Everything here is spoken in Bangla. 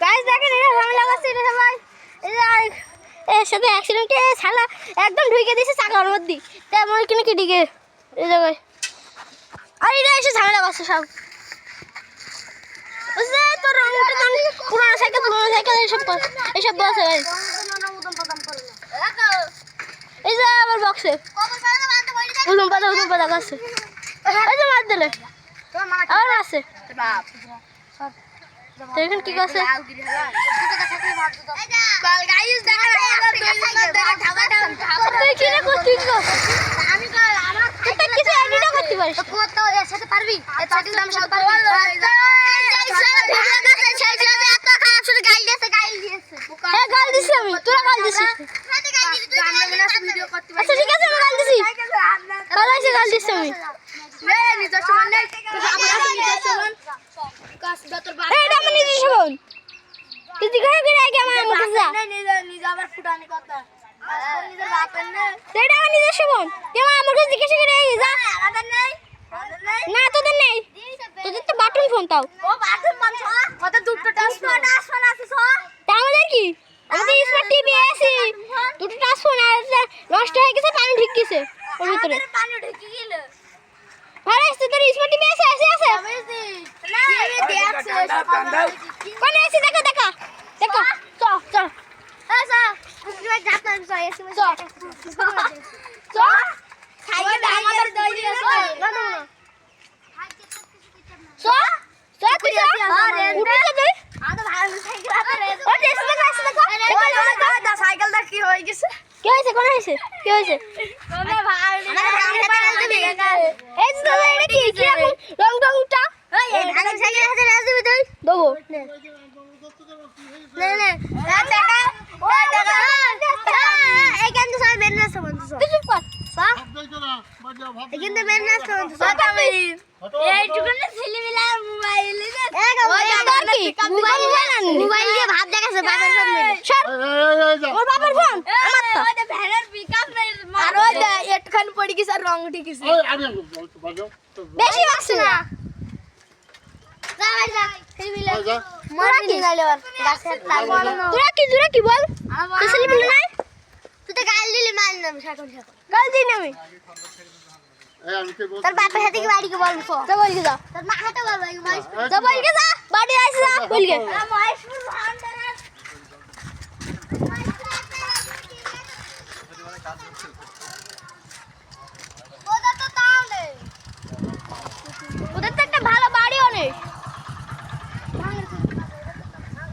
গাইস দেখেন এটা ঝামেলা করছে এটা সবাই এর সাথে অ্যাক্সিডেন্টে শালা একদম ঢুকে দিয়েছে চাকার মধ্যে তাই আমার কিনে কি ঢুকে এই জায়গায় আর এটা এসে ঝামেলা করছে সব বুঝলে তো রংটা দাম পুরনো সাইকেল এসব বসে গাইস এই যে আবার বক্সে উদম পাতা করছে এই যে মার দিলে আর আছে দেখেন কি করছে নষ্ট হয়ে গেছে পানি ঢুকে গেছে ওর ভিতরে পানি ঢুকে গেল ভালো আছে তোর স্মার্ট টিভি আছে কোন আছে দেখো চ কুকুরে যাতা এসে চ সাইকেল আমাদের দই দিয়েছে না তুই উঠে দে আদা ভালো সাইকেল আছে রে ও দেখো সাইকেলটা কি হয়ে গেছে কি হয়েছে কোন হয়েছে কি হয়েছে কোনে ভাই এই তো এটা কি রং উঠা এই ঢাকা সাইকেল হাতে রাজ দিবি তুই দেবো নে টাকা এই কেন তো সব বেন রাস্তা বন্ধ তুই চুপ কর সা এই কিন্তু বেন রাস্তা বন্ধ সা তুমি এই টুকুনে ছেলেমিলা মোবাইল মোবাইল দিয়ে ভাত দেখাছে বাবার সামনে ওর বাবার ফোন আমার তো ওই ভ্যানের পিকআপ আর ওই একখান পড়ে গেছে আর রং উঠে গেছে বেশি বাসছে না যা মোরা কি গাইলেবার গাছের তাল তোরা কি বল তো ছেলেমিলা নাই তুই তো গাল দিলি মার নাম শাকন গাল দিই না আমি তোর বাপের সাথে কি বাড়ি কে বলবো তো বল কে যা তোর মা হাতে বলবো যা বল কে যা বাড়ি আইছ যা বল কে মহেশপুর ভান্ডারের ওদের তো একটা ভালো বাড়িও নেই